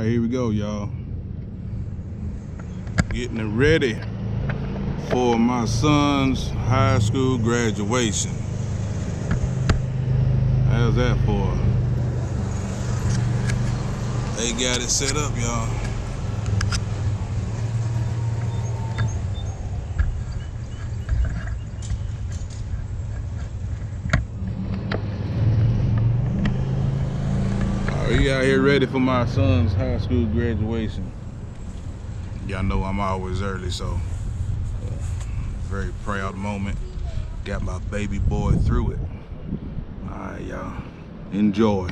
All right, here we go, y'all. Getting it ready for my son's high school graduation. How's that for? They got it set up, y'all. We out here ready for my son's high school graduation. Y'all know I'm always early, so very proud moment. Got my baby boy through it. All right, y'all, enjoy.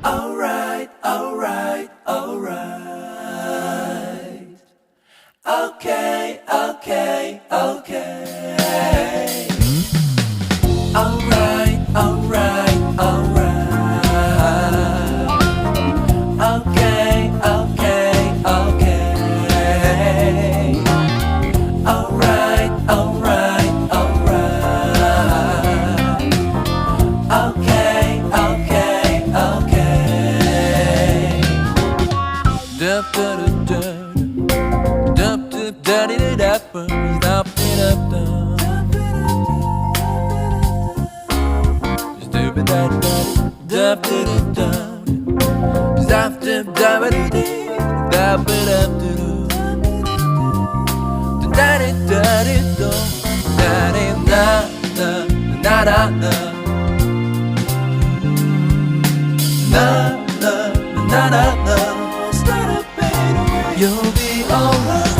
All right, all right, all right. Okay, okay, okay. All right, all right, all right. Okay, okay, okay. All right, all right, all right. Okay, okay, okay. Dup da da da, dup da da da da, dup da da da, dup da da. You'll be alright.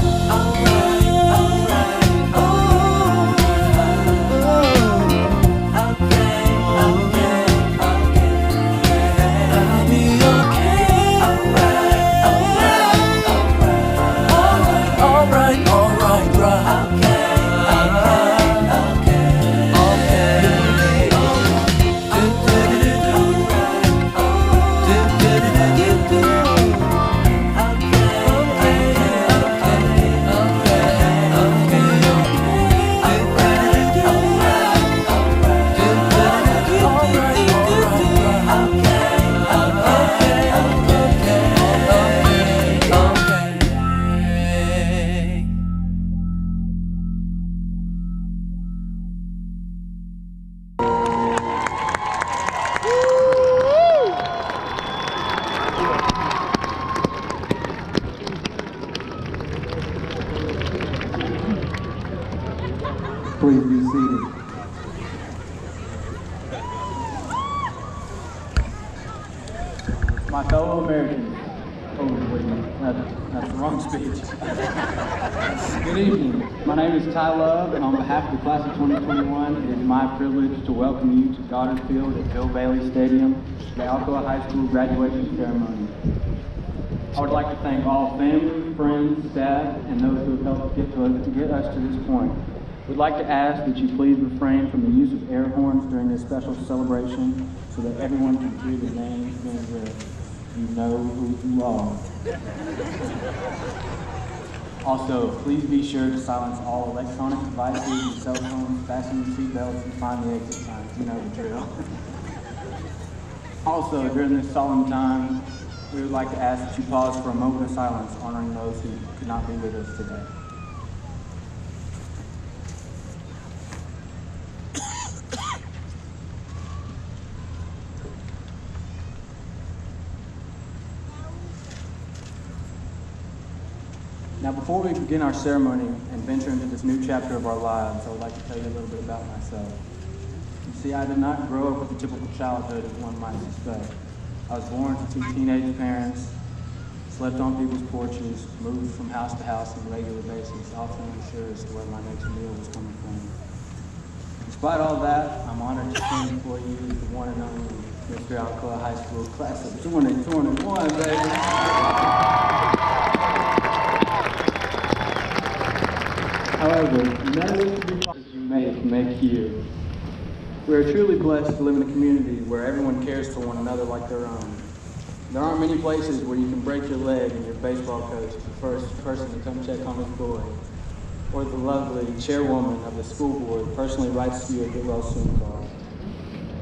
Please be seated. My fellow Americans, that's the wrong speech. Good evening. My name is Ty Love, and on behalf of the class of 2021, it is my privilege to welcome you to Goddard Field at Bill Bailey Stadium, the Alcoa High School graduation ceremony. I would like to thank all family, friends, staff, and those who have helped get us to this point. We'd like to ask that you please refrain from the use of air horns during this special celebration so that everyone can hear the names being read. You know who you are. Also, please be sure to silence all electronic devices and cell phones, fasten your seatbelts, and find the exit signs. You know the drill. Also, during this solemn time, we would like to ask that you pause for a moment of silence, honoring those who could not be with us today. Now, before we begin our ceremony and venture into this new chapter of our lives, I would like to tell you a little bit about myself. You see, I did not grow up with a typical childhood as one might suspect. I was born to two teenage parents, slept on people's porches, moved from house to house on a regular basis, often unsure as to where my next meal was coming from. Despite all that, I'm honored to stand before you as the one and only Mr. Alcoa High School class of 2021, baby. However, none of this can be as you make here. We are truly blessed to live in a community where everyone cares for one another like their own. There aren't many places where you can break your leg and your baseball coach is the first person to come check on his boy, or the lovely chairwoman of the school board personally writes to you a get well soon card.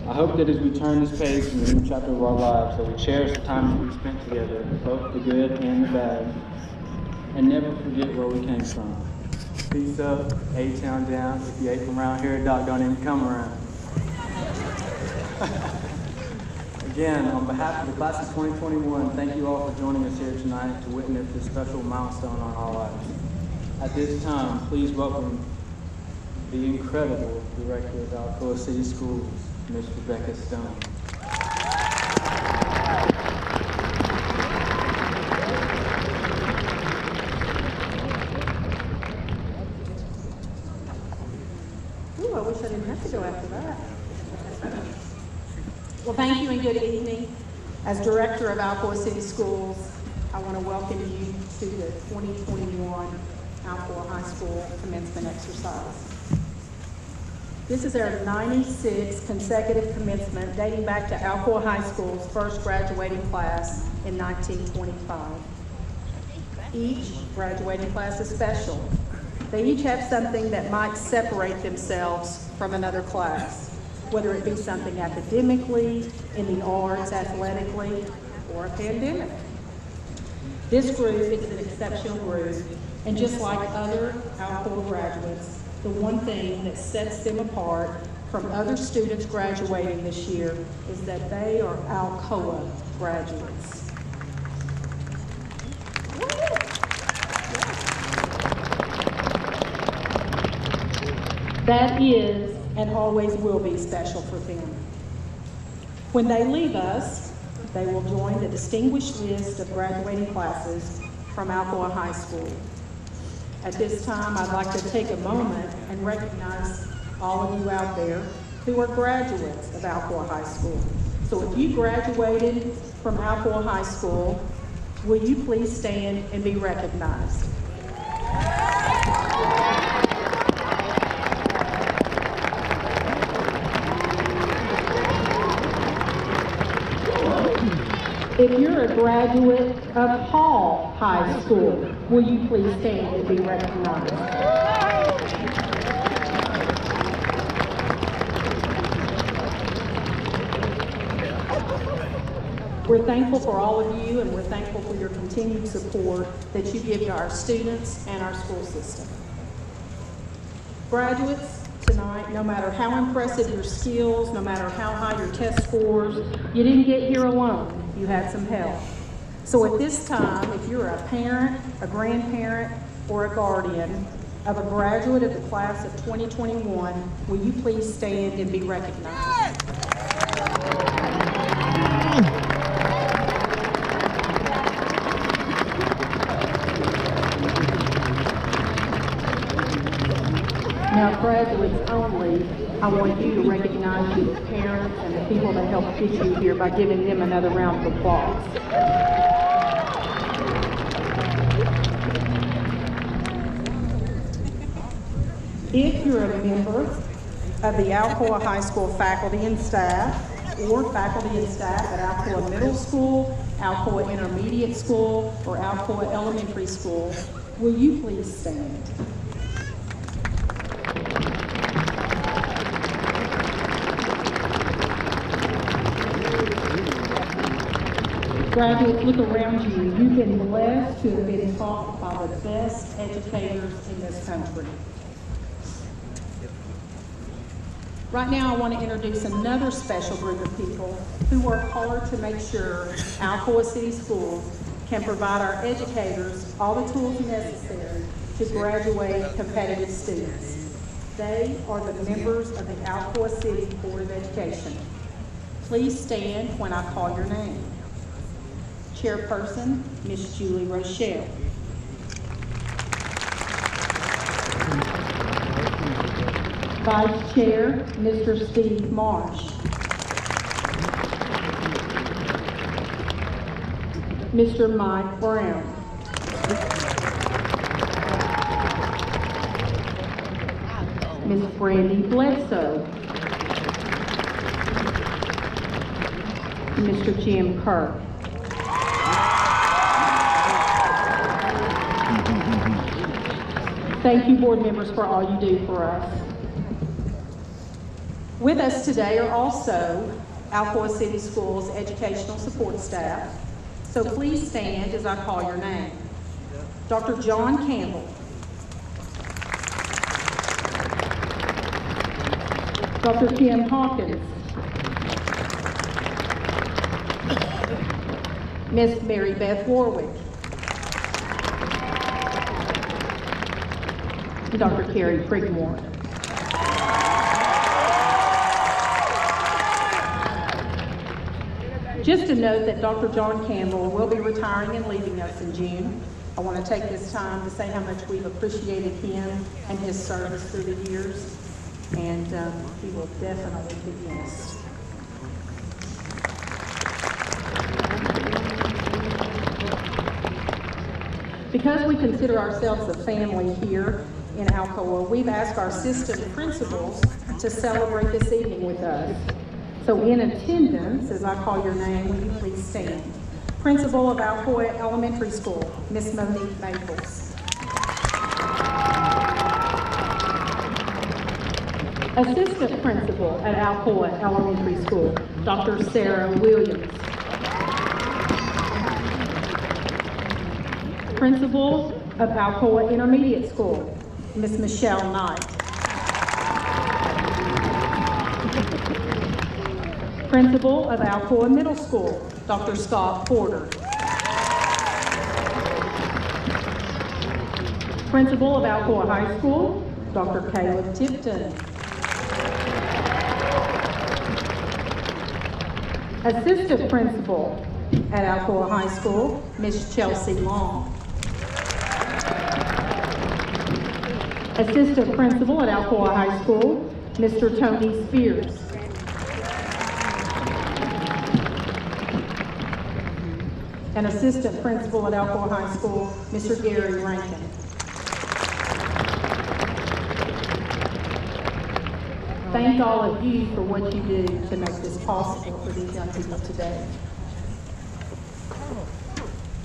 I hope that as we turn this page in the new chapter of our lives, that we cherish the times that we spent together, both the good and the bad, and never forget where we came from. Peace up, A-Town down. If you ain't from around here, Doc, don't even come around. Again, on behalf of the class of 2021, thank you all for joining us here tonight to witness this special milestone on our lives. At this time, please welcome the incredible director of Alcoa City Schools, Ms. Rebecca Stone. Ooh, I wish I didn't have to go after that. Well, thank you and good evening. As director of Alcoa City Schools, I want to welcome you to the 2021 Alcoa High School commencement exercise. This is our 96th consecutive commencement dating back to Alcoa High School's first graduating class in 1925. Each graduating class is special. They each have something that might separate themselves from another class, whether it be something academically, in the arts, athletically, or a pandemic. This group is an exceptional group, and just like other Alcoa graduates, the one thing that sets them apart from other students graduating this year is that they are Alcoa graduates. That is and always will be special for them. When they leave us, they will join the distinguished list of graduating classes from Alcoa High School. At this time, I'd like to take a moment and recognize all of you out there who are graduates of Alcoa High School. So if you graduated from Alcoa High School, will you please stand and be recognized? If you're a graduate of Hall High School, will you please stand and be recognized? We're thankful for all of you, and we're thankful for your continued support that you give to our students and our school system. Graduates, tonight, no matter how impressive your skills, no matter how high your test scores, you didn't get here alone. You had some help. So at this time, if you're a parent, a grandparent, or a guardian of a graduate of the class of 2021, will you please stand and be recognized? Now, graduates only, I want you to recognize your parents and the people that helped get you here by giving them another round of applause. If you're a member of the Alcoa High School faculty and staff, or faculty and staff at Alcoa Middle School, Alcoa Intermediate School, or Alcoa Elementary School, will you please stand? Graduates, look around you. You've been blessed to have been taught by the best educators in this country. Right now, I want to introduce another special group of people who work hard to make sure Alcoa City Schools can provide our educators all the tools necessary to graduate competitive students. They are the members of the Alcoa City Board of Education. Please stand when I call your name. Chairperson, Ms. Julie Rochelle. Vice Chair, Mr. Steve Marsh. Mr. Mike Brown. Ms. Brandy Bledsoe. Mr. Jim Kirk. Thank you, board members, for all you do for us. With us today are also Alcoa City Schools educational support staff. So please stand as I call your name. Dr. John Campbell. Dr. Kim Hawkins. Miss Mary Beth Warwick. And Dr. Carrie Prigmore. Just to note that Dr. John Campbell will be retiring and leaving us in June. I want to take this time to say how much we've appreciated him and his service through the years, and he will definitely be missed. Because we consider ourselves a family here in Alcoa, we've asked our assistant principals to celebrate this evening with us. So in attendance, as I call your name, will you please stand? Principal of Alcoa Elementary School, Miss Monique Maples. Assistant Principal at Alcoa Elementary School, Dr. Sarah Williams. Principal of Alcoa Intermediate School, Miss Michelle Knight. Principal of Alcoa Middle School, Dr. Scott Porter. Principal of Alcoa High School, Dr. Caleb Tipton. Assistant Principal at Alcoa High School, Miss Chelsea Long. Assistant Principal at Alcoa High School, Mr. Tony Spears. And Assistant Principal at Alcoa High School, Mr. Gary Rankin. Thank all of you for what you do to make this possible for these young people today.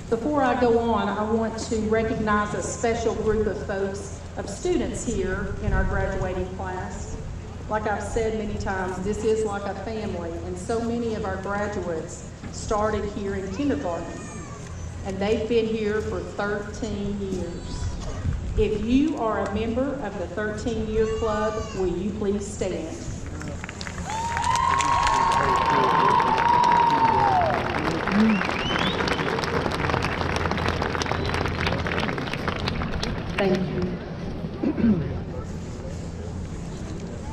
Before I go on, I want to recognize a special group of folks, of students here in our graduating class. Like I've said many times, this is like a family, and so many of our graduates started here in kindergarten, and they've been here for 13 years. If you are a member of the 13-year club, will you please stand? Thank you.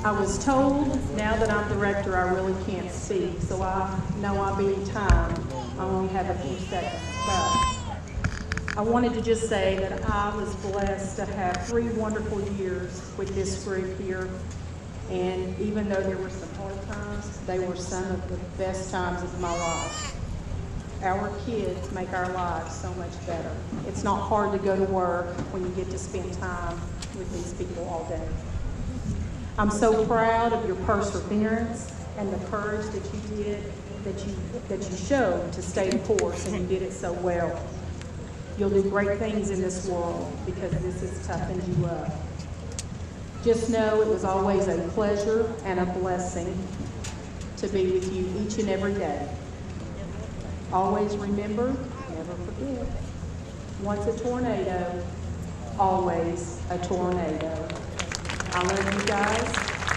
I was told, now that I'm director, I really can't speak, so I know I'm being timed. I only have a few seconds, but I wanted to just say that I was blessed to have 3 wonderful years with this group here, and even though there were some hard times, they were some of the best times of my life. Our kids make our lives so much better. It's not hard to go to work when you get to spend time with these people all day. I'm so proud of your perseverance and the courage that you did, that you showed to stay the course, and you did it so well. You'll do great things in this world because this has toughened you up. Just know it was always a pleasure and a blessing to be with you each and every day. Always remember, never forget, once a tornado, always a tornado. I love you guys,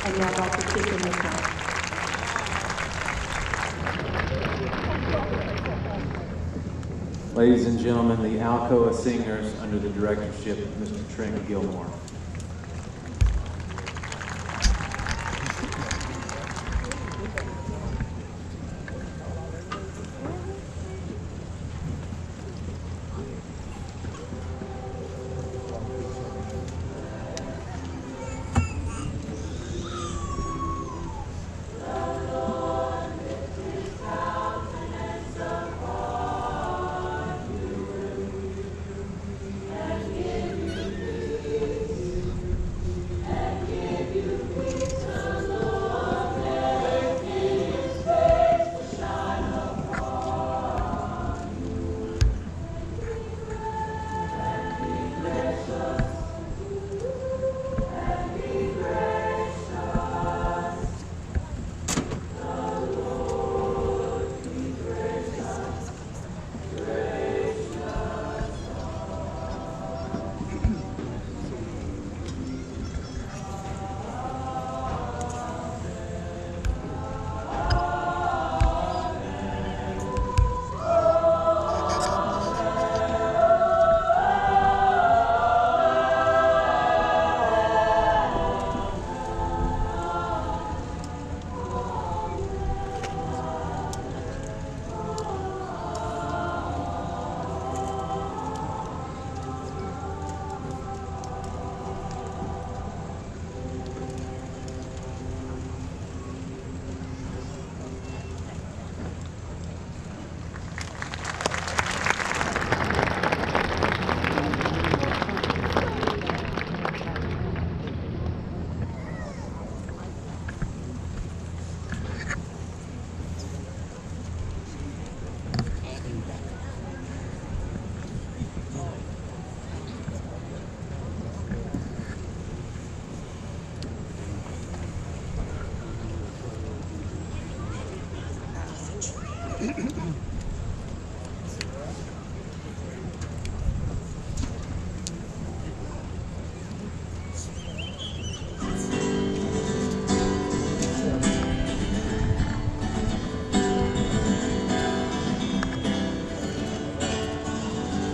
and now Dr. Tipton is home. Ladies and gentlemen, the Alcoa Singers under the directorship of Mr. Trent Gilmore.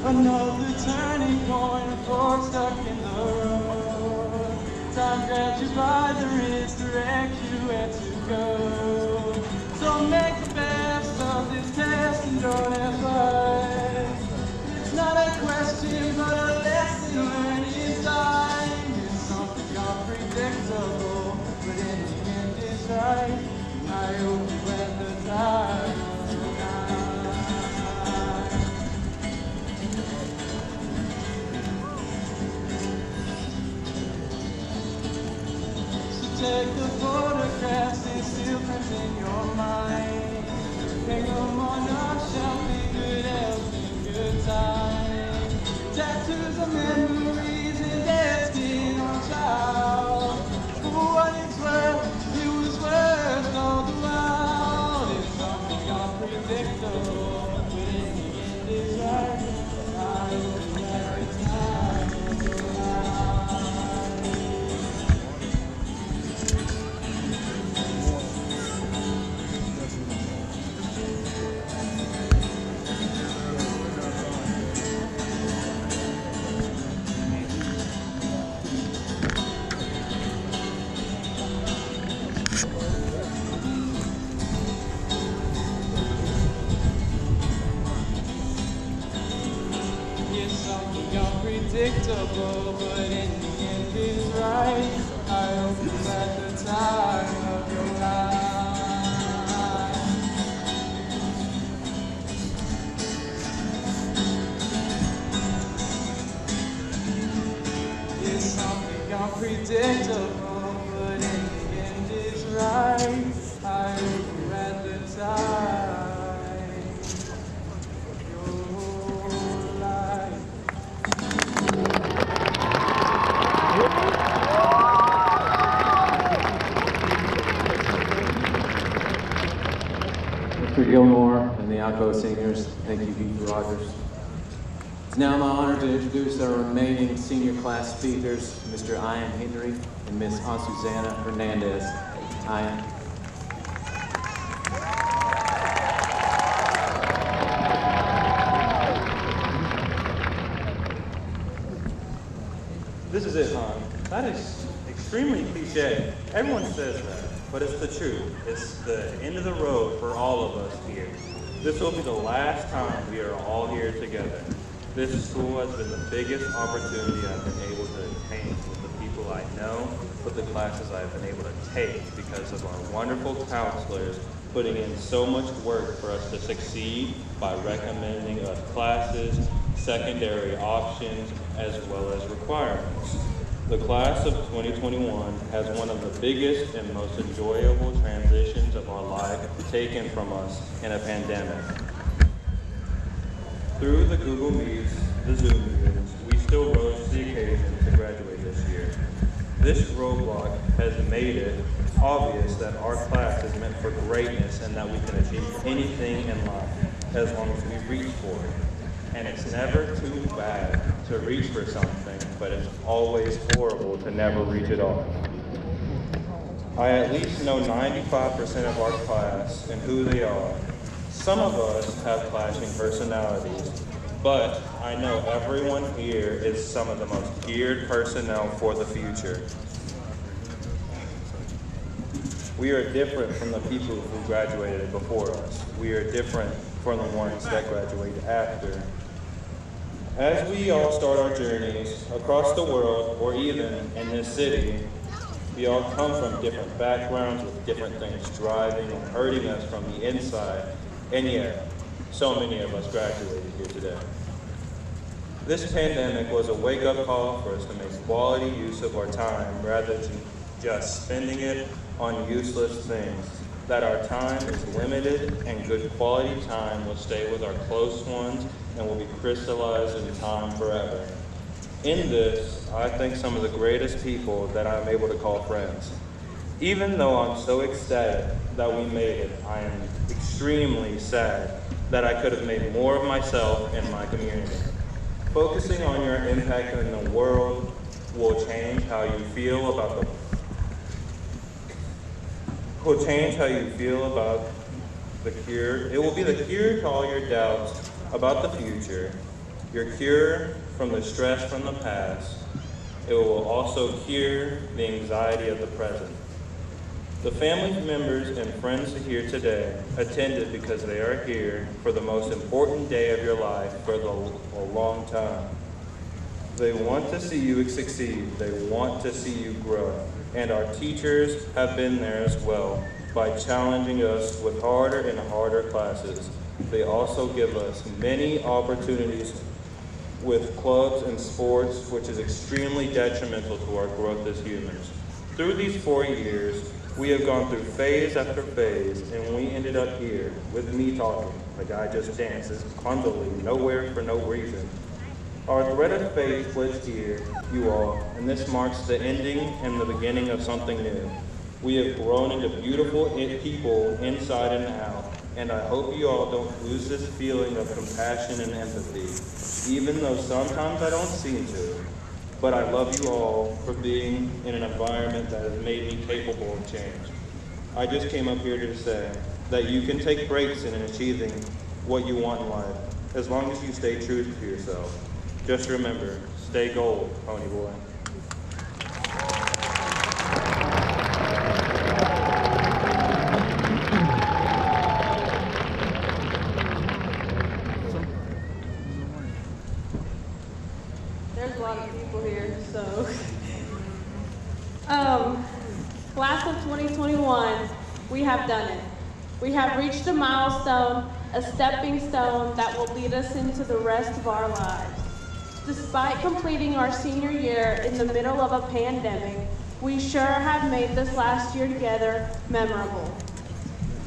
Another turning point, a fork stuck in the road. Time grabs you by the wrist, directs you where to go. So make the best of this test and don't ask why. It's not a question, but a lesson learned in time. It's something unpredictable, but in the end it's right. I hope you had the time of your life. Take the photographs and still prints in your mind. Hang them on our shelf in good health and good time. Tattoos of memories and dead skin on child. For what it's worth, it was worth all the while. It's something unpredictable, but in the end it's right. I hope you had the time of your life. Unpredictable, but in the end it's right. I hope you had the time of your life. It's something unpredictable, but in the end it's right. I hope you had the time of your life. Mr. Gilmore and the Alcoa seniors, thank you, Keith Rogers. It's now my honor to introduce our remaining senior class speakers, Mr. Ian Henry and Miss Suzanna Hernandez. Ian. This is it, hon. That is extremely cliche. Everyone says that, but it's the truth. It's the end of the road for all of us here. This will be the last time we are all here together. This school has been the biggest opportunity I've been able to attain with the people I know, with the classes I've been able to take because of our wonderful counselors putting in so much work for us to succeed by recommending us classes, secondary options, as well as requirements. The class of 2021 has one of the biggest and most enjoyable transitions of our life taken from us in a pandemic. Through the Google Meets, the Zoom meetings, we still rose to the occasion to graduate this year. This roadblock has made it obvious that our class is meant for greatness and that we can achieve anything in life as long as we reach for it. And it's never too bad to reach for something, but it's always horrible to never reach it all. I at least know 95% of our class and who they are. Some of us have clashing personalities, but I know everyone here is some of the most geared personnel for the future. We are different from the people who graduated before us. We are different from the ones that graduate after. As we all start our journeys across the world, or even in this city, we all come from different backgrounds with different things driving and hurting us from the inside, and yet, so many of us graduated here today. This pandemic was a wake-up call for us to make quality use of our time rather than just spending it on useless things. That our time is limited and good quality time will stay with our close ones and will be crystallized in time forever. In this, I thank some of the greatest people that I'm able to call friends. Even though I'm so ecstatic that we made it, I am extremely sad that I could have made more of myself and my community. Focusing on your impact in the world will change how you feel about the cure. It will be the cure to all your doubts about the future. your cure from the stress from the past. It will also cure the anxiety of the present. The family members and friends here today attended because they are here for the most important day of your life for a long time. They want to see you succeed. They want to see you grow. And our teachers have been there as well by challenging us with harder and harder classes. They also give us many opportunities with clubs and sports, which is extremely detrimental to our growth as humans. Through these 4 years, we have gone through phase after phase, and we ended up here with me talking. The guy just dances clumsily, nowhere for no reason. Our thread of faith lives here, you all, and this marks the ending and the beginning of something new. We have grown into beautiful people inside and out, and I hope you all don't lose this feeling of compassion and empathy, even though sometimes I don't seem to. But I love you all for being in an environment that has made me capable of change. I just came up here to say that you can take breaks in achieving what you want in life, as long as you stay true to yourself. Just remember, stay gold, pony boy. There's a lot of people here, so. Class of 2021, we have done it. We have reached a milestone, a stepping stone that will lead us into the rest of our lives. Despite completing our senior year in the middle of a pandemic, we sure have made this last year together memorable.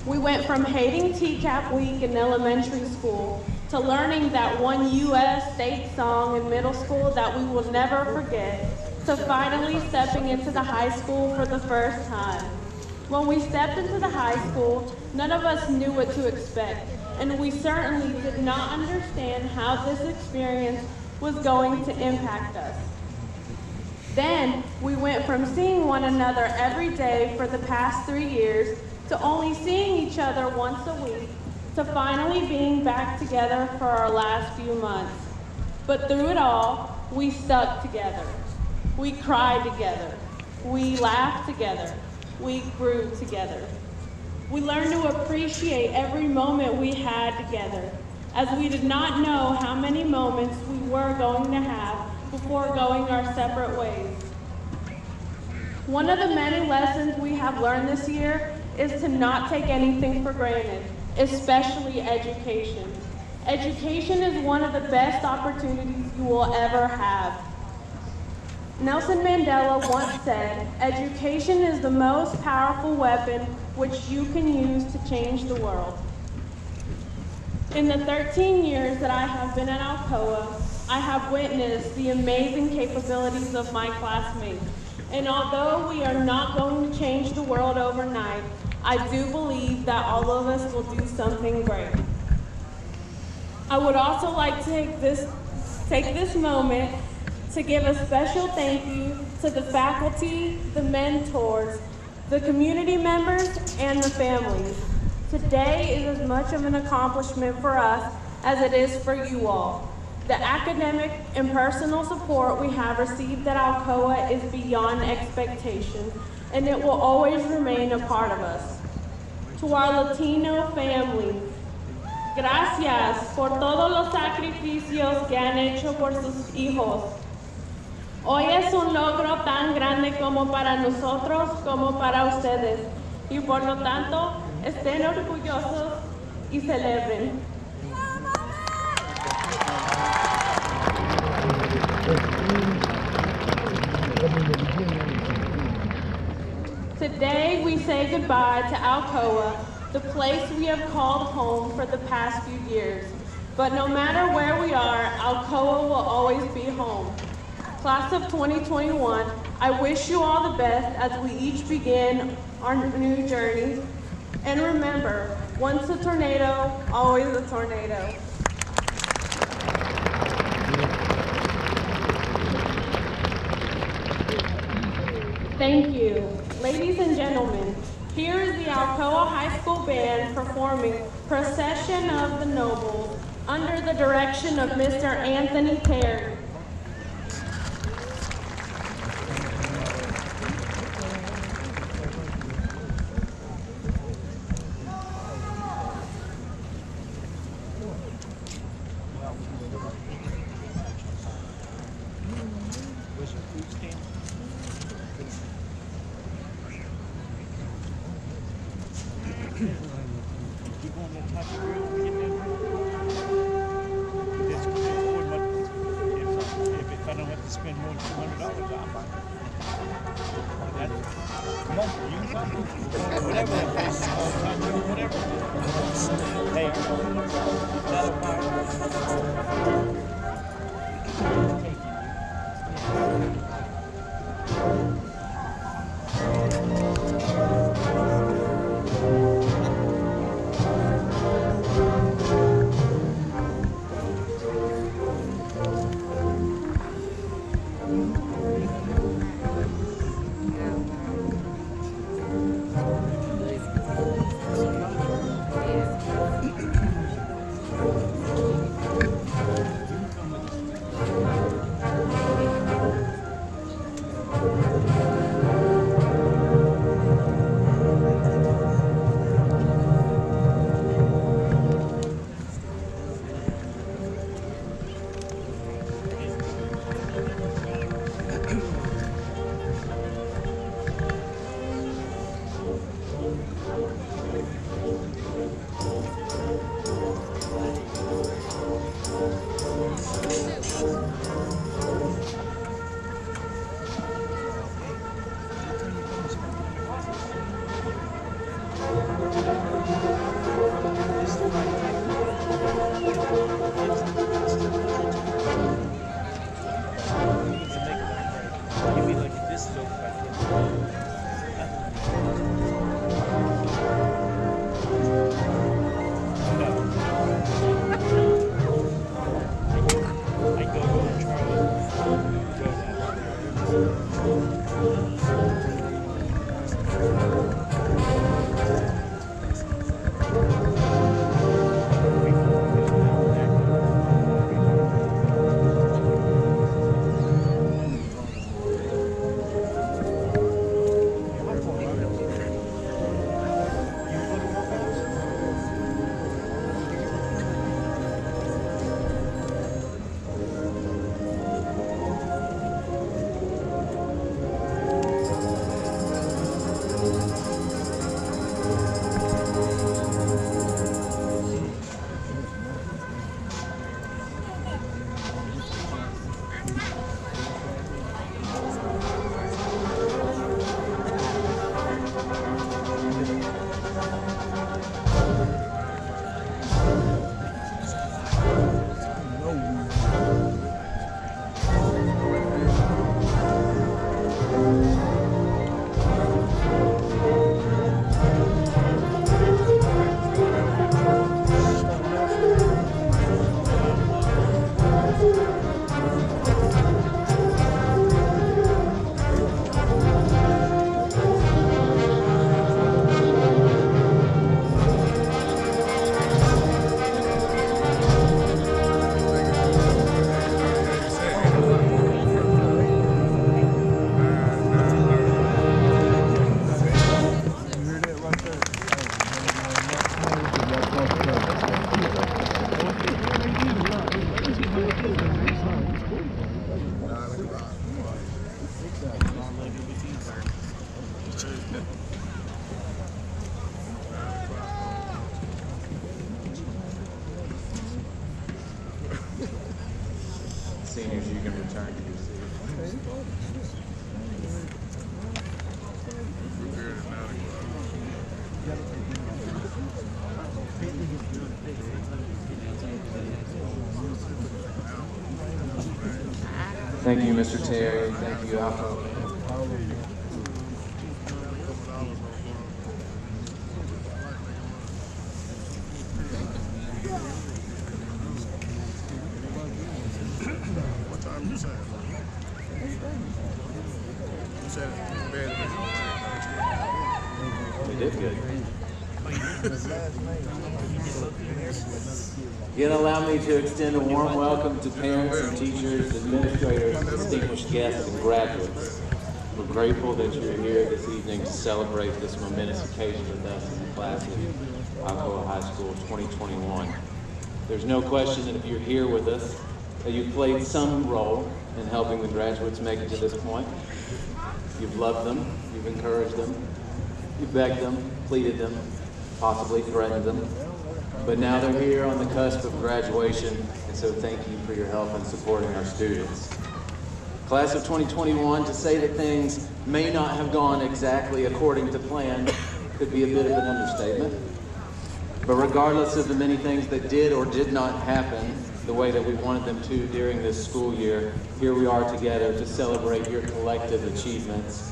We went from hating TCAP week in elementary school to learning that one U.S. state song in middle school that we will never forget, to finally stepping into the high school for the first time. When we stepped into the high school, none of us knew what to expect, and we certainly did not understand how this experience was going to impact us. Then, we went from seeing one another every day for the past 3 years to only seeing each other once a week, to finally being back together for our last few months. But through it all, we stuck together. We cried together. We laughed together. We grew together. We learned to appreciate every moment we had together, as we did not know how many moments we were going to have before going our separate ways. One of the many lessons we have learned this year is to not take anything for granted, especially education. Education is one of the best opportunities you will ever have. Nelson Mandela once said, "Education is the most powerful weapon which you can use to change the world." In the 13 years that I have been at Alcoa, I have witnessed the amazing capabilities of my classmates. And although we are not going to change the world overnight, I do believe that all of us will do something great. I would also like to take this moment to give a special thank you to the faculty, the mentors, the community members, and the families. Today is as much of an accomplishment for us as it is for you all. The academic and personal support we have received at Alcoa is beyond expectation, and it will always remain a part of us. To our Latino families, gracias por todos los sacrificios que han hecho por sus hijos. Hoy es un logro tan grande como para nosotros como para ustedes, y por lo tanto, estén orgullosos y celebren. Today, we say goodbye to Alcoa, the place we have called home for the past few years. But no matter where we are, Alcoa will always be home. Class of 2021, I wish you all the best as we each begin our new journey. And remember, once a tornado, always a tornado. Thank you. Ladies and gentlemen, here is the Alcoa High School Band performing Procession of the Nobles, under the direction of Mr. Anthony Terry. Seniors, you can return to your seat. Thank you, Mr. Terry. Thank you, Alcoa. What time you said? You said it's bad. We did good. Again, allow me to extend a warm welcome to parents and teachers, administrators, distinguished guests, and graduates. We're grateful that you're here this evening to celebrate this momentous occasion with us in the class of Alcoa High School 2021. There's no question that if you're here with us, that you've played some role in helping the graduates make it to this point. You've loved them, you've encouraged them, you've begged them, pleaded them, possibly threatened them. But now they're here on the cusp of graduation, and so thank you for your help in supporting our students. Class of 2021, to say that things may not have gone exactly according to plan could be a bit of an understatement. But regardless of the many things that did or did not happen the way that we wanted them to during this school year, here we are together to celebrate your collective achievements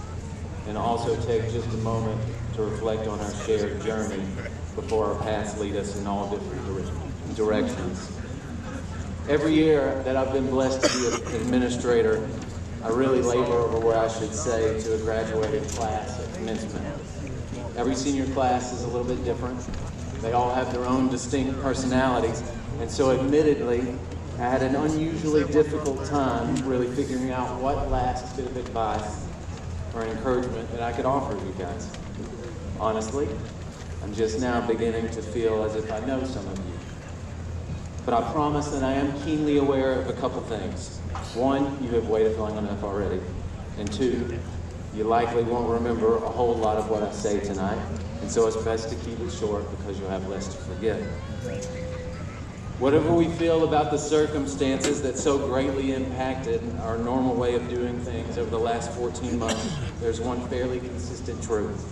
and also take just a moment to reflect on our shared journey before our paths lead us in all different directions. Every year that I've been blessed to be an administrator, I really labor over what I should say to a graduating class at commencement. Every senior class is a little bit different. They all have their own distinct personalities, and so admittedly, I had an unusually difficult time really figuring out what last bit of advice or encouragement that I could offer you guys. Honestly, I'm just now beginning to feel as if I know some of you. But I promise that I am keenly aware of a couple things. One, you have waited long enough already. And two, you likely won't remember a whole lot of what I say tonight. And so it's best to keep it short because you'll have less to forget. Whatever we feel about the circumstances that so greatly impacted our normal way of doing things over the last 14 months, there's one fairly consistent truth.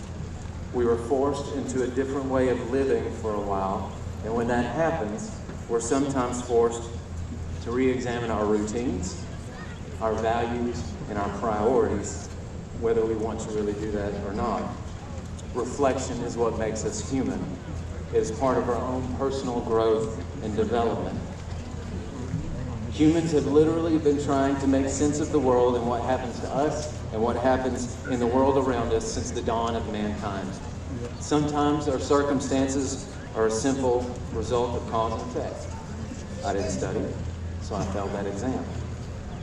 We were forced into a different way of living for a while, and when that happens, we're sometimes forced to re-examine our routines, our values, and our priorities, whether we want to really do that or not. Reflection is what makes us human. It is part of our own personal growth and development. Humans have literally been trying to make sense of the world and what happens to us and what happens in the world around us since the dawn of mankind. Sometimes our circumstances are a simple result of cause and effect. I didn't study, so I failed that exam.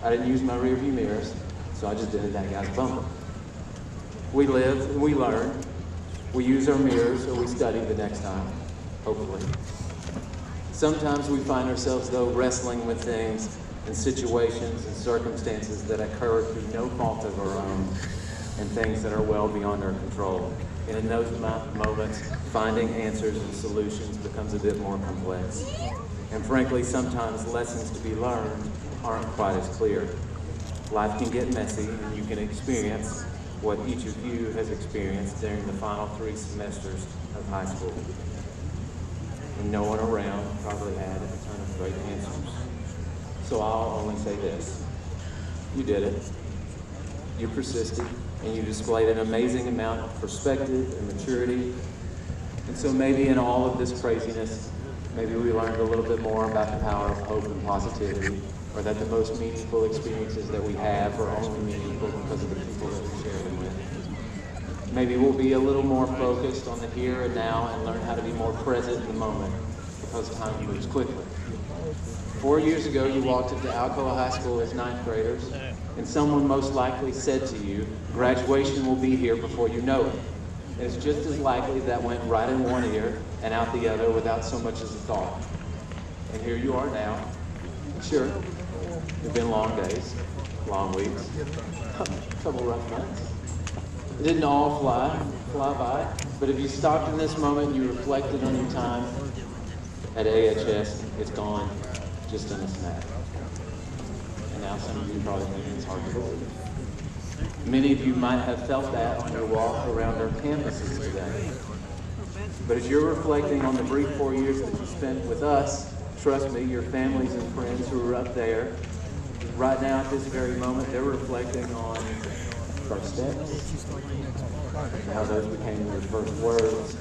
I didn't use my rearview mirrors, so I just dented that guy's bumper. We live and we learn. We use our mirrors or we study the next time, hopefully. Sometimes we find ourselves, though, wrestling with things and situations and circumstances that occur through no fault of our own and things that are well beyond our control. And in those moments, finding answers and solutions becomes a bit more complex. And frankly, sometimes lessons to be learned aren't quite as clear. Life can get messy, and you can experience what each of you has experienced during the final 3 semesters of high school. And no one around probably had a ton of great answers. So I'll only say this. You did it. You persisted, and you displayed an amazing amount of perspective and maturity. And so maybe in all of this craziness, maybe we learned a little bit more about the power of hope and positivity, or that the most meaningful experiences that we have are only meaningful because of the people that we share them with. Maybe we'll be a little more focused on the here and now and learn how to be more present in the moment because time moves quickly. 4 years ago, you walked into Alcoa High School as 9th graders, and someone most likely said to you, graduation will be here before you know it. And it's just as likely that went right in one ear and out the other without so much as a thought. And here you are now. Sure, it's been long days, long weeks, a couple rough months. It didn't all fly by, but if you stopped in this moment and you reflected on your time at AHS, it's gone just in a snap. And now some of you probably think it's hard to believe. Many of you might have felt that on your walk around our campuses today. But as you're reflecting on the brief 4 years that you spent with us, trust me, your families and friends who are up there, right now at this very moment, they're reflecting on first steps, and how those became their first words,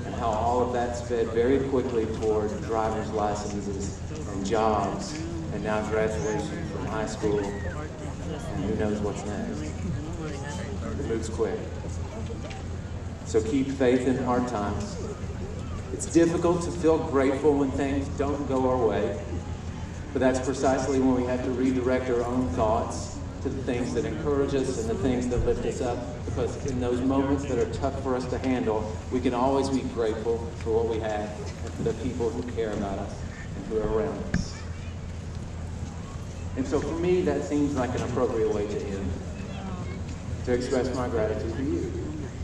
and how all of that sped very quickly toward driver's licenses and jobs, and now graduation from high school, and who knows what's next. It moves quick. So keep faith in hard times. It's difficult to feel grateful when things don't go our way, but that's precisely when we have to redirect our own thoughts to the things that encourage us and the things that lift us up, because in those moments that are tough for us to handle, we can always be grateful for what we have and for the people who care about us and who are around us. And so for me, that seems like an appropriate way to end, to express my gratitude to you,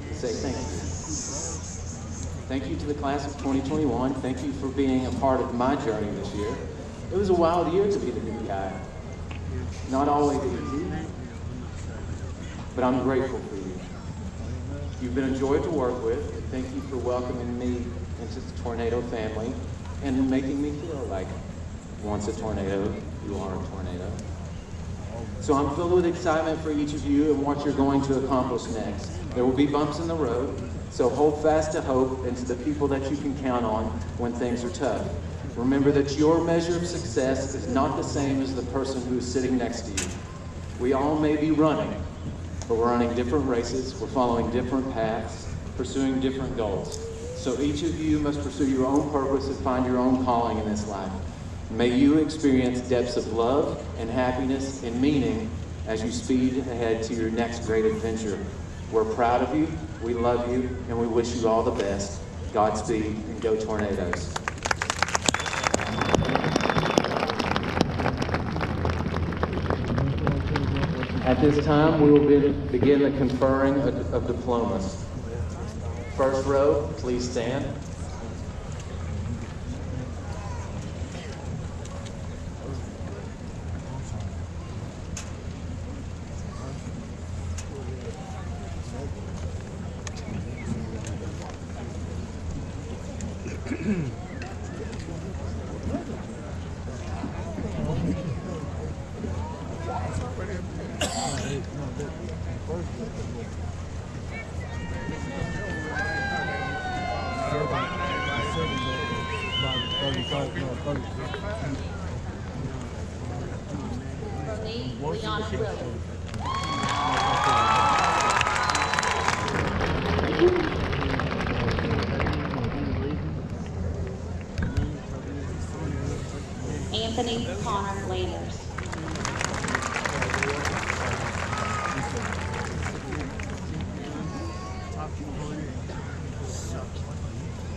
to say thank you. Thank you to the class of 2021. Thank you for being a part of my journey this year. It was a wild year to be the new guy. Not always easy, but I'm grateful for you. You've been a joy to work with, and thank you for welcoming me into the Tornado family and making me feel like once a tornado, you are a tornado. So I'm filled with excitement for each of you and what you're going to accomplish next. There will be bumps in the road, so hold fast to hope and to the people that you can count on when things are tough. Remember that your measure of success is not the same as the person who is sitting next to you. We all may be running, but we're running different races, we're following different paths, pursuing different goals. So each of you must pursue your own purpose and find your own calling in this life. May you experience depths of love and happiness and meaning as you speed ahead to your next great adventure. We're proud of you, we love you, and we wish you all the best. Godspeed and go Tornadoes. At this time, we will begin the conferring of diplomas. First row, please stand. Anthony Connor Landers.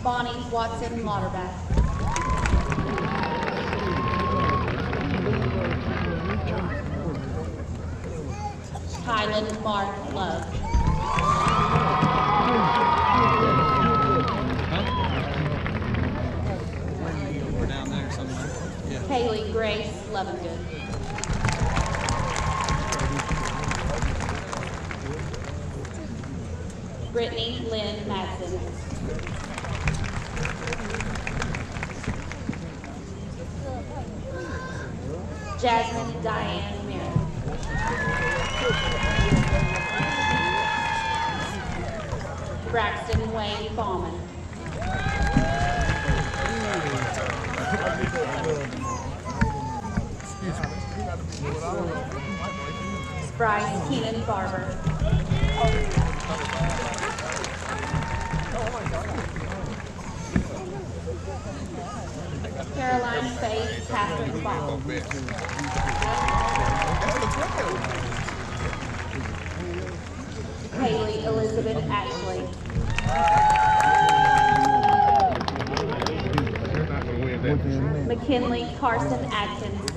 Bonnie Watson Lauterbach. Kylan Mark Love. Kaylee Grace Lovingood. Brittany Lynn Madsen. Jasmine Diane Merritt. Braxton Wayne Bauman. Bryce Keenan Barber. Caroline Faith Catherine Ball. Haley Elizabeth Ashley. McKinley Carson Atkins.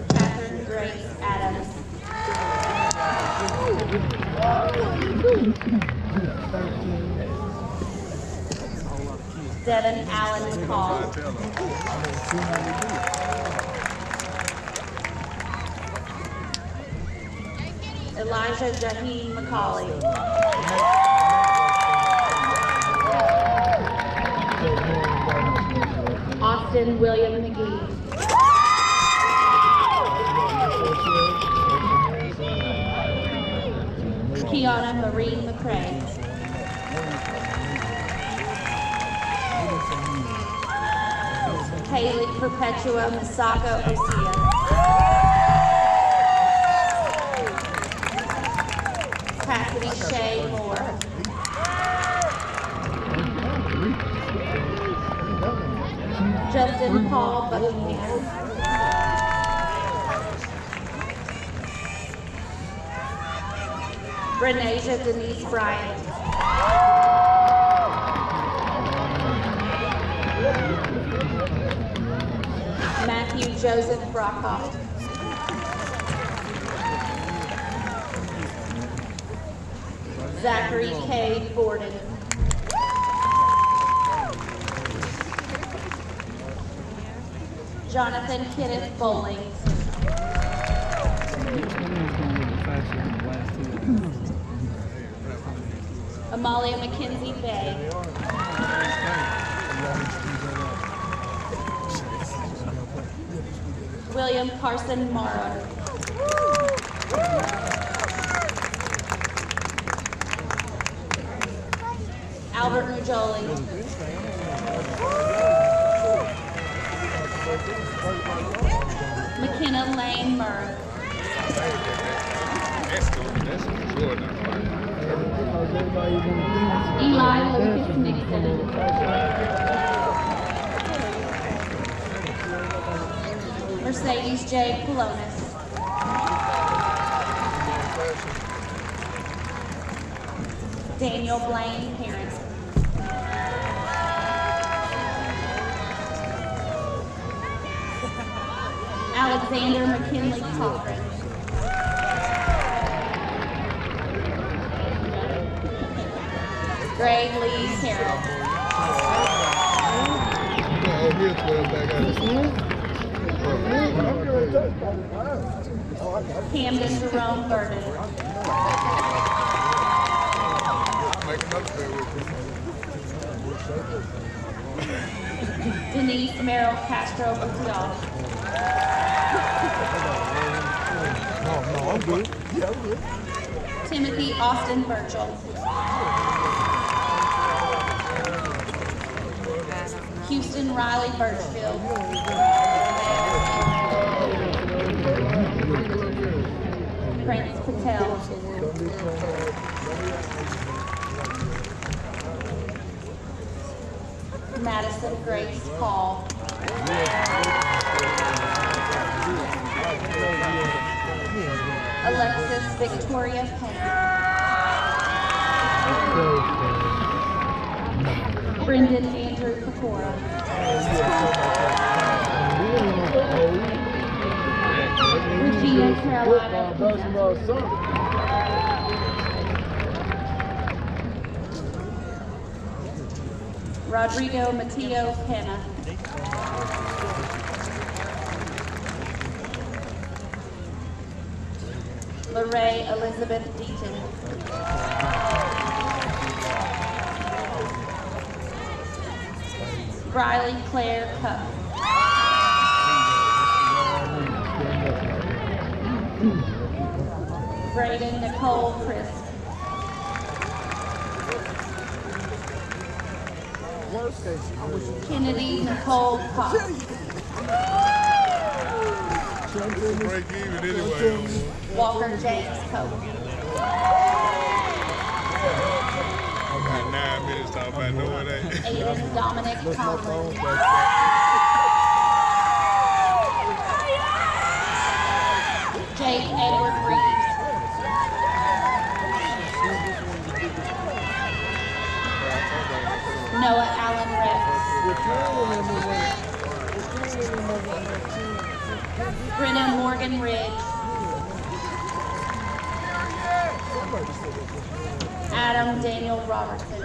Catherine Grace Adams. Devin Allen McCall. Elijah Jaheen McCauley. Austin William McGee. Kiana Marie McCray. Haley Perpetua Misako Osia. Cassidy Shay Moore. Justin Paul Buckingham. Renasia Denise Bryant. Matthew Joseph Brockhoff. Zachary K. Borden. Jonathan Kenneth Bowling. Amalia Mackenzie Bay. William Carson Morrow. Albert Mujoli. McKenna Lane Murr. Eli Lucas Nixon. Mercedes J. Polonis. Daniel Blaine Parent. Alexander McKinley Cochran. Greg Lee Carroll. Camden Jerome Burden. Denise Merrill Castro Butial. No, I'm good. Yeah, I'm good. Timothy Austin Burchell. Houston Riley Birchfield. Prince Patel. Madison Grace Paul. Alexis Victoria Payne. Brendan Andrew Pecora. Regina Carolina Pena. Rodrigo Mateo Pena. Lorraine Elizabeth Deaton. Riley Claire Cup. Braden Nicole Crisp. Kennedy Nicole Cox. Break even anyway. Walker James Cope. Got 9 minutes talking about no it ain't. Aiden Dominic Conlon. Jake Edward Reeves. Noah Allen Rex. Brenna Morgan Ridge. Adam Daniel Robertson.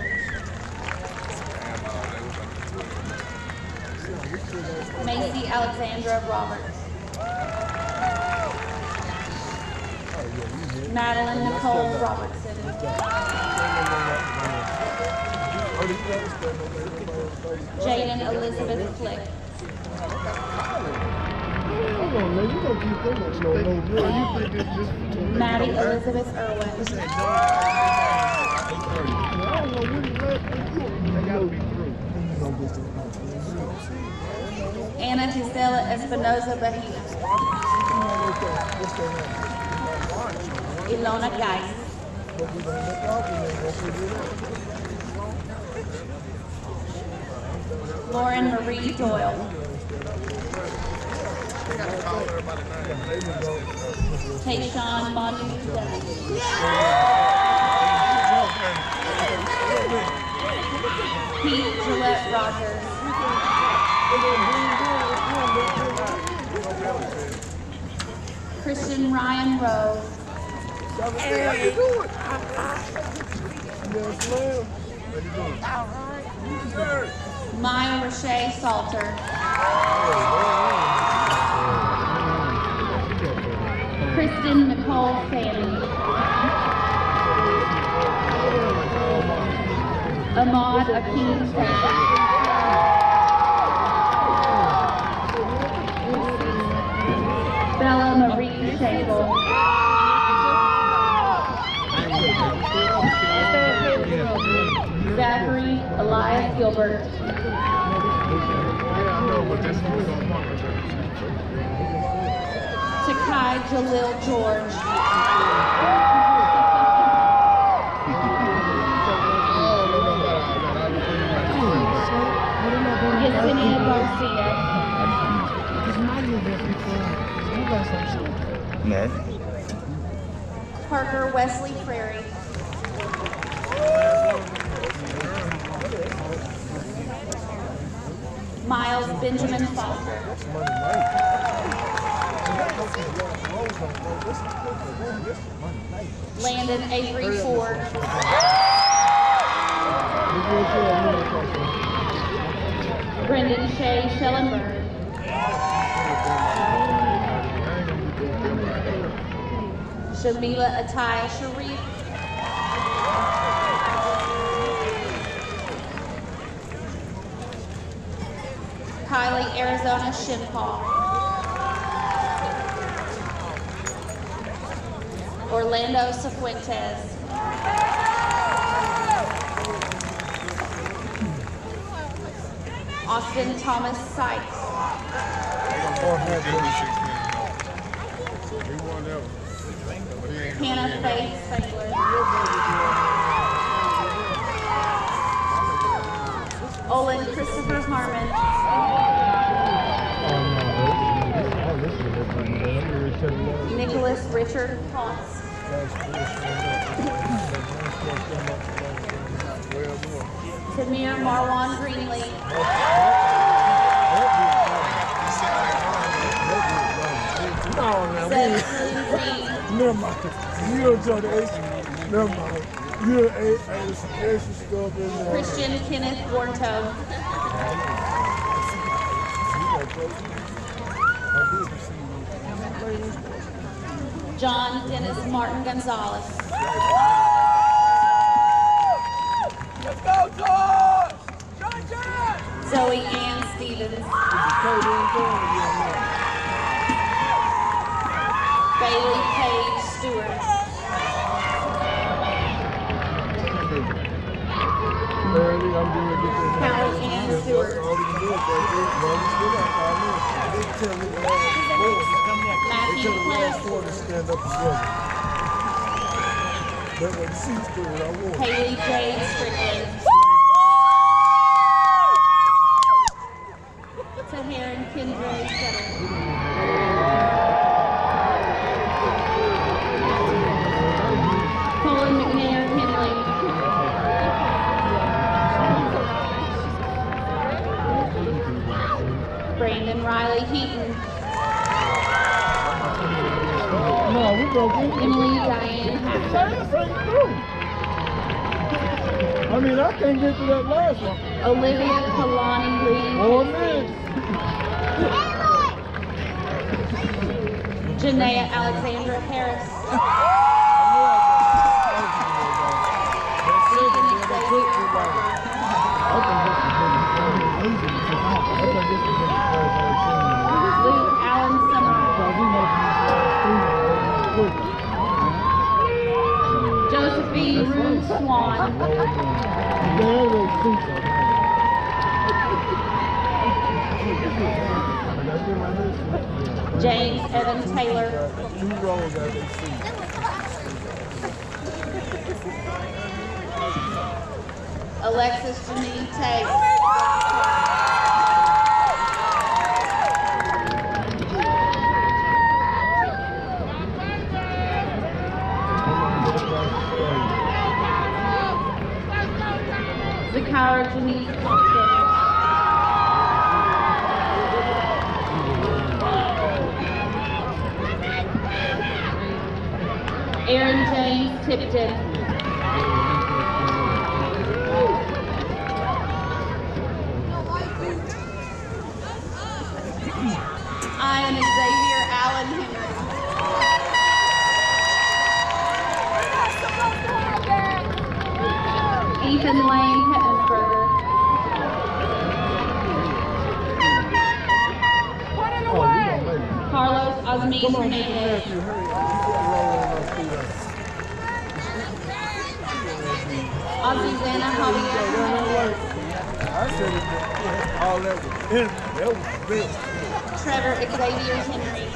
Macy Alexandra Roberts. Madeline Nicole Robertson. Jaden Elizabeth Flick. Maddie Elizabeth Irwin. Anna Gisela Espinoza Bahia. Ilona Geis. Lauren Marie Doyle. Tayshawn Manu Dennis. Pete Gillette Rogers. Christian Ryan Rose. Maya Roche Salter. Kristen Nicole Fanning. Ahmad Akeem Taylor. Bella Marie Shangle. Zachary Elias Gilbert. Takai Jalil George. Yesenia Garcia. Parker Wesley Prairie. Miles Benjamin Foster. Landon Avery Ford. Brendan Shea Schellenberg. Shamila Ataya Sharif. Kylie Arizona Shimpaw. Orlando Cifuentes. Austin Thomas Sykes. Hannah Faith Spangler. Olin Christopher Harmon. Nicholas Richard Potts. Tamir Marwan Greenlee. Never mind. You don't tell the Asian. Never mind. You're Asian stuff in there. Christian Kenneth Warnto. John Dennis Martin Gonzalez. Let's go, George! Zoe Ann Stevens. Bailey Paige Stewart. Callie Ann Stewart. Matthew Clint. Haley Jade Strickland. Taharan Kendra Sutter. Colin McNair Henley. Brandon Riley Heaton. No, we broke it. Emily Diane Hatcher. I mean, I can't get to that last one. Olivia Kalani Lee. Oh, man. Janaea Alexandra Harris. Stephen Xavier Parker. Luke Allen Summer. Josephine Ruth Swan. James Evan Taylor. Alexis Janine Tate. Zakara Janice Thompson. Aaron James Tipton. Ian Xavier Allen Henry. Ethan Lane Hettensberger. Carlos Osmees Hernandez. Suzanna Javier Hernandez. Trevor Xavier Henry.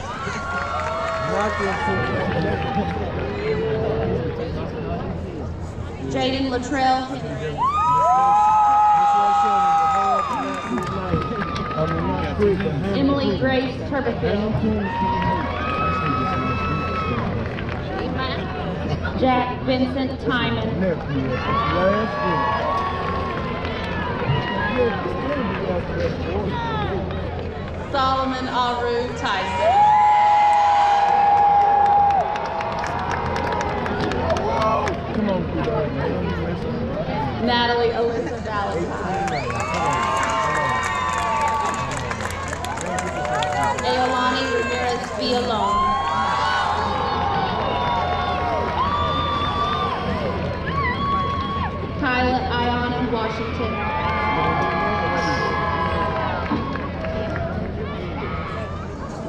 Jaden Latrell Henry. Emily Grace Turbeville. Jack Vincent Timon. Solomon Aru Tyson. Natalie Alyssa Valentine. Aolani Ramirez Villalone. Kyla Ayana Washington.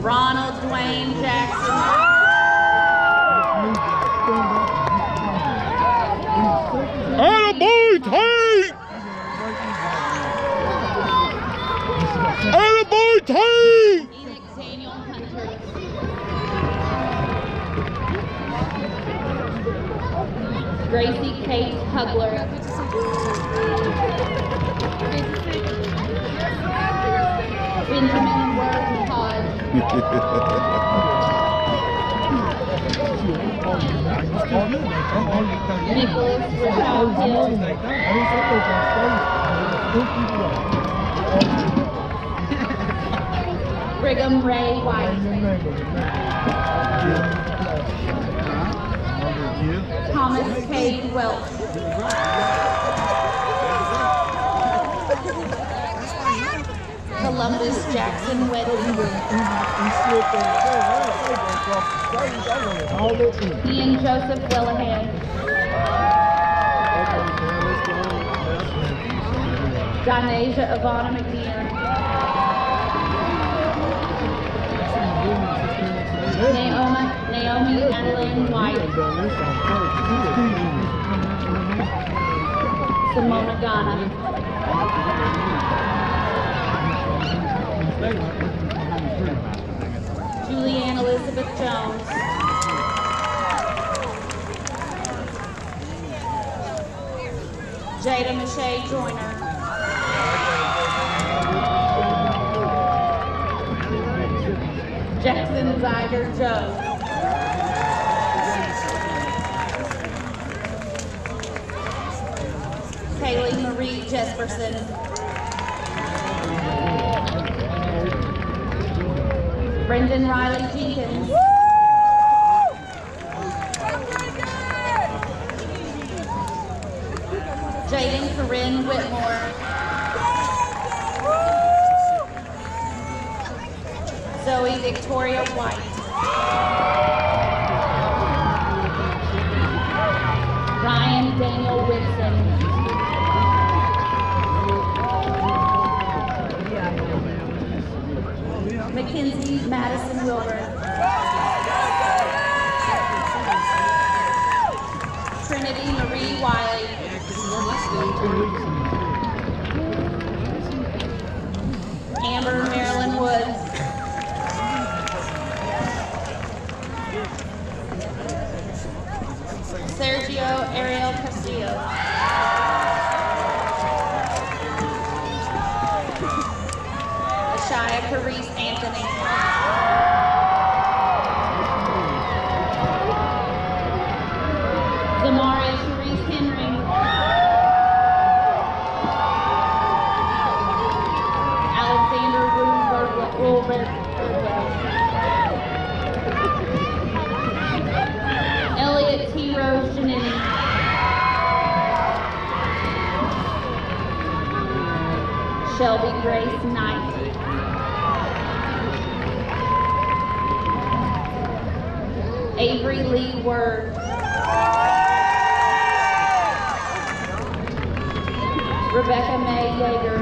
Ronald Dwayne Jackson. Attaboy, Tate! Attaboy, Tate! Enoch Daniel Hunter. Gracie Kate Hugler. Benjamin Word Hodge. Nicholas Rochelle Hill. Brigham Ray White. Thomas Cade Welch. Columbus Jackson Wedding. Ian Joseph Wellahan. Donasia Ivana McNear. Naomi Adeline White. Simona Ghana. Julianne Elizabeth Jones. Jada Mache Joyner. Jackson Zyger Joe. Kaylee Marie Jesperson. Brendan Riley Jenkins. Jaden Corinne Whitmore. Zoe Victoria White. Ryan Daniel Whitson. Mackenzie Madison Wilbur. Trinity Marie Wiley. Amber Marilyn Woods. Sergio Ariel Castillo. Therese Anthony. Zamaria Therese Henry. Alexander Rulberg. Elliot T. Rose Janini. Shelby Grace Knight. Avery Lee Word. Rebecca May Yeager.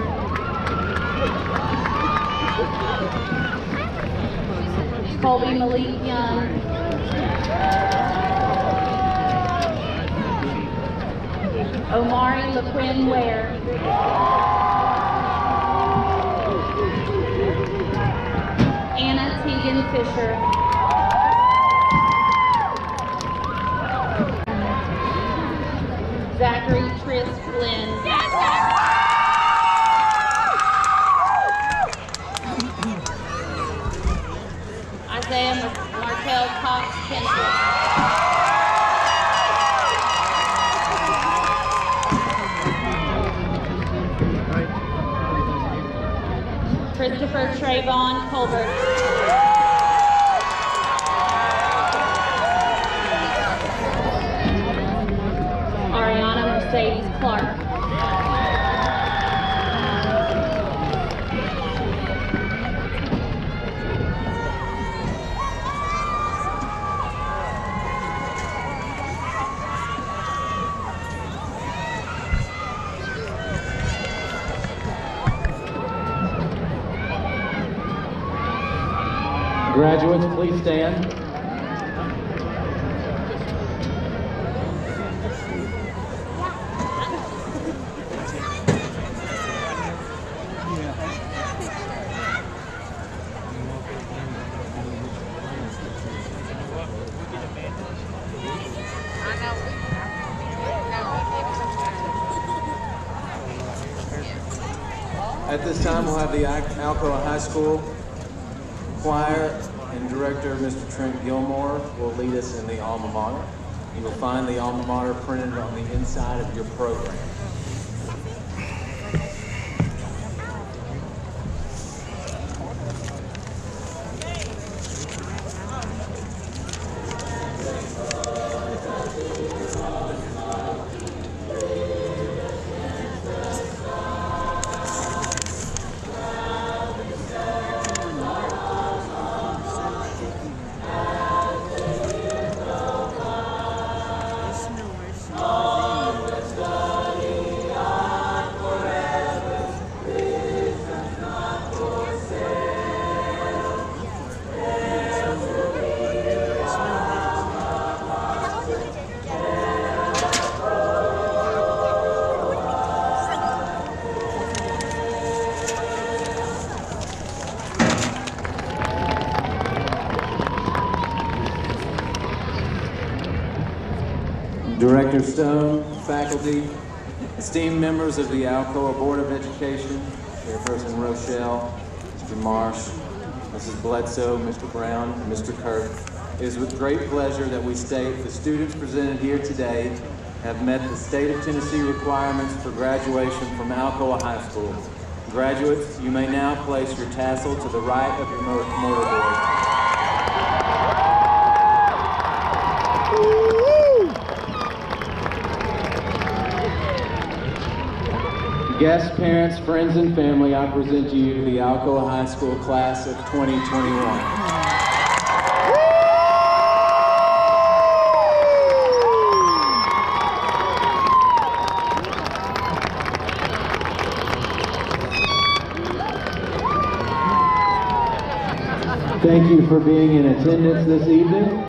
Colby Malik Young. Omari LaQuinn Ware. Anna Tegan Fisher. Zachary Tris Flynn. Isaiah Markel Cox Kendrick. Christopher Trayvon Colbert. Ariana Mercedes Clark. Graduates, please stand. At this time, we'll have the Alcoa High School choir and director, Mr. Trent Gilmore, will lead us in the Alma Mater. You will find the Alma Mater printed on the inside of your program. Director Stone, faculty, esteemed members of the Alcoa Board of Education, Chairperson Rochelle, Mr. Marsh, Mrs. Bledsoe, Mr. Brown, and Mr. Kirk, it is with great pleasure that we state the students presented here today have met the state of Tennessee requirements for graduation from Alcoa High School. Graduates, you may now place your tassel to the right of your mortarboard. Guests, parents, friends, and family, I present to you the Alcoa High School class of 2021. Thank you for being in attendance this evening.